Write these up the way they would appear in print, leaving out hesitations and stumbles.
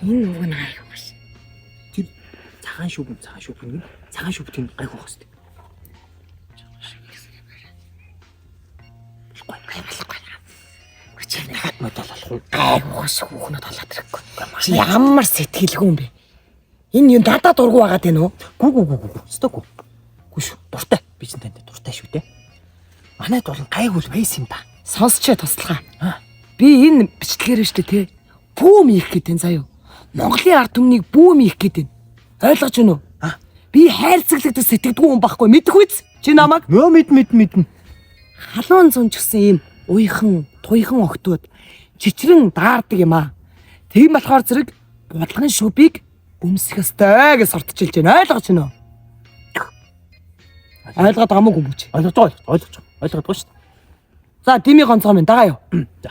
Энэ үг нь айх маш. Тэр цагаан шүбтийн гайгүй хөөстэй. Ямар сэтгэлгүй юм бэ? Энэ юу надад дургу байгаад байна уу? Гүү. Сток. Гүү шүү. Дуртай. Би ч танд дуртай шүү те. Манайд бол гайгүй байсан юм да. Сонсчээ туслахаа. Би энэ бичлэгээр штэ те. Бүүм ийх гэдэг заяа. Монголын ард түмнийг бүүм ийх гэдэг. Ойлгож байна уу? Би хайрцаглагдаж сэтгэдэггүй юм байхгүй мэдэх үз? Чи намайг Мөө мэднэ. халуун зун ч гэсэн ийм уйхан, туйхан охтууд чичрэн даардаг юм аа. Тийм болохоор зэрэг бодлогын шүбийг өмсөх ёстой гэж сурталчилж байна. Ойлгож байна уу? Ойлгоод хамаагүй бүч. Ойлгож байгаа шүү. За, дими гонцгоо минь дагаа юу. За.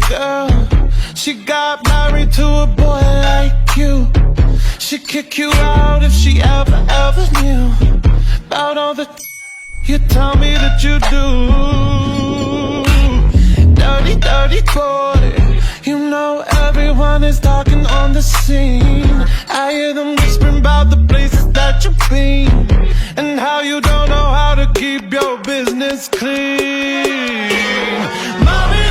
Girl, she got married to a boy like you. She'd kick you out if she ever knew about all the you tell me that you do. Dirty boy. You know everyone is talking on the scene. I hear them whispering about the places that you've been and how you don't know how to keep your business clean. Mommy,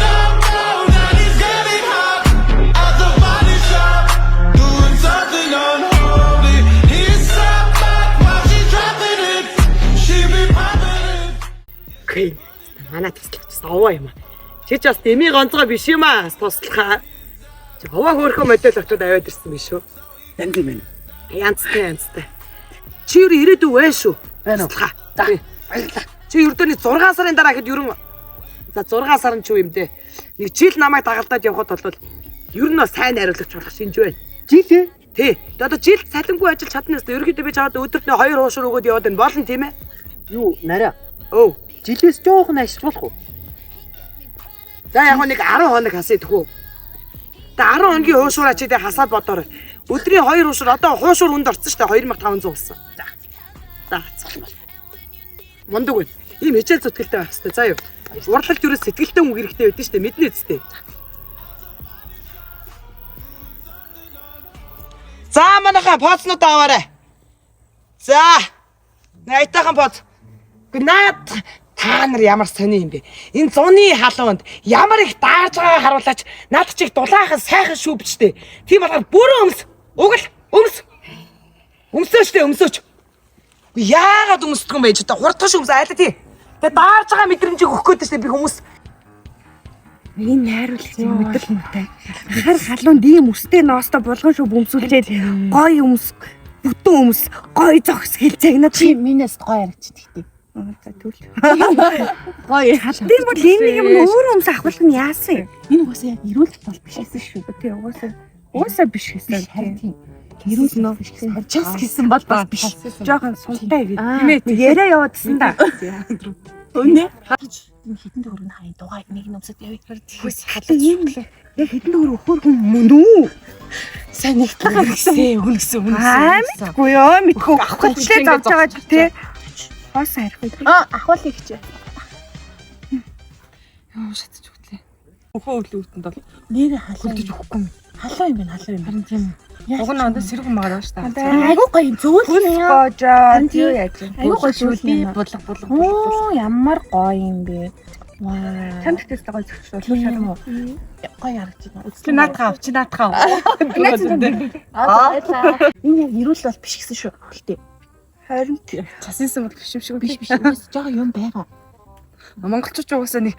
Окей. Манай туслахчсан овоо юм аа. Чи ч бас дими гонцгой биш юм аа. Туслахаа. Чи овоо хөөрхөн модель очоод аваад ирсэн биш үү? Янз юм. Янзтай. Чи юу ирээдүй вэ шүү? Туслахаа. За. Баярлалаа. Чи ердөөний 6 сарын дараа хэд ерөн за 6 сарын ч юу юм дээ. Нэг жил намайг дагалдаад явхад бол ер нь сайн найруулагч болох шинж байна. Жил ээ? Тий. Тэгээ одоо жил салингүй ажиллаж чадна гэсэн. Ерөнхийдөө би чамд өдөрт 2 хуушур өгөөд яваад байна. Болно тийм ээ? Юу, нарай. Өө. Жилээс жоохон ашиглах уу? За яг нэг 10 хоног хасаа идэхүү. Тэгээ 10 хоногийн хуушураа чи тэгээ хасаад бодоорой. Өдрийн 2 хуушур одоо хуушур хүнд орсон шүү дээ 2500 болсон. За цалмал. Мундаг байна. Ийм хичээл зүтгэлтэй байх хэрэгтэй. За юу. Урлалт юрээс сэтгэлтэй хүн хэрэгтэй байдэн шүү дээ. Мэднэ үстэй. За манайхаа поцнууд аваарай. За. Найтайхан поц. Гнаад та нар ямар сони юм бэ? Энэ зуны халуунд ямар их даарж байгааг харуулаач над чиг дулаахан сайхан шүүбчтэй. Тийм болохоор бүрэн өмсөөч. Яагаад өмсдөг юм бэ? Чи хурдтай өмс айлаа тий. Тэгээ даарж байгаа мэдрэмжийг өгөх гээд штэ би хүмүүс. Энэ найруулагчийн мэдэл муутай. Хар халуунд ийм өстэй ноостой булган шүүб өмсүүлээд гоё өмс, бүтэн өмс, гоё зогс хэлцээгнэ чи минээс гоё харагчдаг тий. За түл. Гоё халуун. Тийм бол энэ нэг юм өөр өмс авах нь яасан юм? Энэ угаасаа яг эрүүл бол биш гэсэн шүү. Тийм угаасаа биш гэсэн. Харин тийм. Эрүүл нөө биш гэсэн. Час гэсэн бол бас биш. Жоохон сунтай гэдэг. Тийм ээ. Яриа яваадсан да. Өнөө хитэн төгрөг хаяа дугаа нэг нүцэд явъя. Хөөс халуун юм лээ. Яг хитэн төгрөг өгөхөр хүн мөн үү? Сайн нэг төгрөгсээ өгнөсөн. Мэдгүй ёо мэдгүй. Авахгүй ч завж байгаа ч тий. Хоос харих үү? Ахвал ихчээ. Яа шатж үтлээ. Өхөө өглөөтөнд бол нэр халуун үлдэж өгөхгүй юм. халуун юм байна. Харин тийм. Уг нь ондоо сэрэг магаар байна шүү дээ. Айгуу гоё юм зөөл Гоожоо юу яаж вэ? айгуу гоё зүйл би байна. булга. Оо ямар гоё юм бэ. Ваа. Чамд тест гоё зөвшөөрөл шалгам уу? Гоё харагдаж байна. Чи наадхаа. Энэ яг эрүүл бол биш гэсэн шүү. Гэтэ Харин часынсан бол биш юм шиг биш. Жага юм байгаа. Монголчууд угаасаа нэг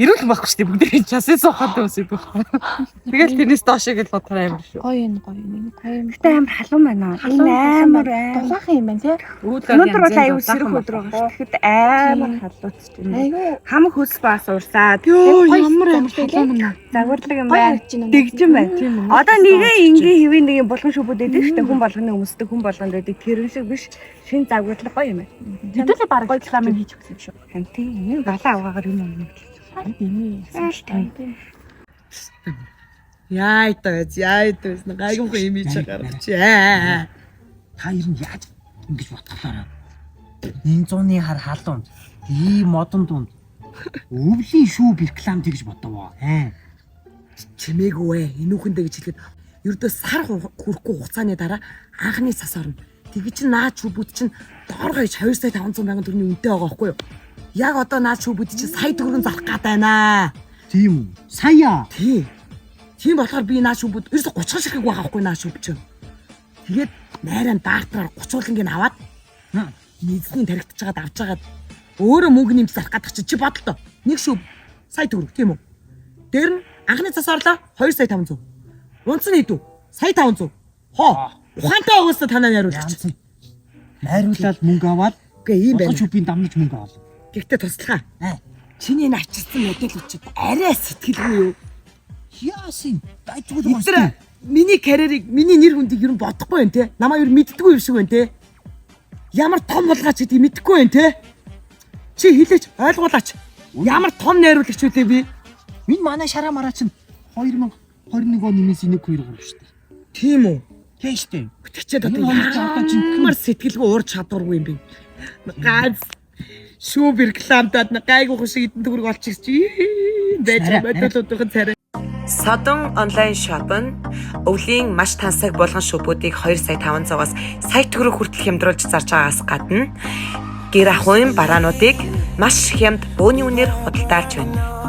Ирүүл байхгүй шүү дээ. Бүгд часын суухад үсэд байхгүй. Тэгэл тэрнээс доош гэж бодлоо амар шүү. Гоё юм. Гэтэ амар халуун байна. Энэ амар Дулаахан юм байна тий. өнөөдөр бол аюу сэрэх өдөр байгаа шүү. Тэгэхэд амар халууц чинь. Айгүй Хамаг хөлс бас урсаад. ямар халуун юм. Загварлаг юм Гоё байна. харж байна. Дэгжин байна. Одоо нэгээ ингээ хэвэн нэг булган шүбүүд байдаг шүү дээ. Хүн болгоны өмсдөг, хүн болгонд байдаг. Тэр шиг биш. Шин загварлаг гоё юм байна. Хэдүүлээ баг гоё рекламыг хийж өгсөн юм шүү. Хантий энэ балаа аваагаар юм. Яа итээс гайгүй юм ийж гарч. Та ер нь яаж ингэж бодглоо. 100-ны хар халуун. Ийм модон дунд. Өвлийн шүүб реклам тэгж бодов. Чимээгүй ээ. Энүүхэндээ гэж хэлэхэд ердөө сар хүрэхгүй хугацааны дараа анхны цас орно. Тэгэж чинь наад шүүбүүд чинь доор гаяж 2,500,000 төгрөгийн үнэтэй байгаа байхгүй юу? Яг одоо наад шүүбүүд чинь сая төгрөг зарах гээд байна. Тийм үү? Сая. Тийм болохоор би наад шүүбүүд ерөөсө 30 ширхэг байгаа байхгүй наад шүүб чинь. Тэгээд найраа баартраар 30 уулангийн аваад нийцний таригдж байгаад авч байгаад өөрөө мөнгө нэмж зарах гэдэг чи бодлоо. Нэг шүүб сая төгрөг тийм үү? Дээр нь анхны цас орлоо 2,500,000. Унц нь хэдүү? 1,500,000. Ухаантай байгуулсаа танаа найруулагч. Найруулаад мөнгө аваад Үгүй ийм байна. шүүбийн дамнаж мөнгө аваад. Гэхдээ туслахаа. Чиний навчилсан мэдээлэлчд арай сэтгэлгүй юу? Яасын дайггүй Эдгээр миний карьерийг, миний нэр хүндийг ер нь бодохгүй байх те. Намаа ер нь мэддэггүй юм шиг байна те. Ямар том болгаач гэдгийг мэдэхгүй байна те. Чи хэлээч ойлгуулаач. Ямар том найруулагч үлээ би? Минь манай шараа мараа чинь 2021 оны нэг 2 3 шүү дээ. Тийм үү? Тийм шүү дээ. Тэгчээд одоо Одоо ямар сэтгэлгүй уур чадваргүй юм бэ? Ганц шүүб рекламдаад гайгүй шиг эдэн төгрөг олчихчих. Байж бодолуудын царай. Содон онлайн шоп нь өвлийн маш тансаг булган шүүбүүдийг 2,500,000-аас сая төгрөг хүртэл хямдруулж зарж байгаагаас гадна гэр ахуйн бараануудыг маш хямд бөөний үнээр худалдаалж байна.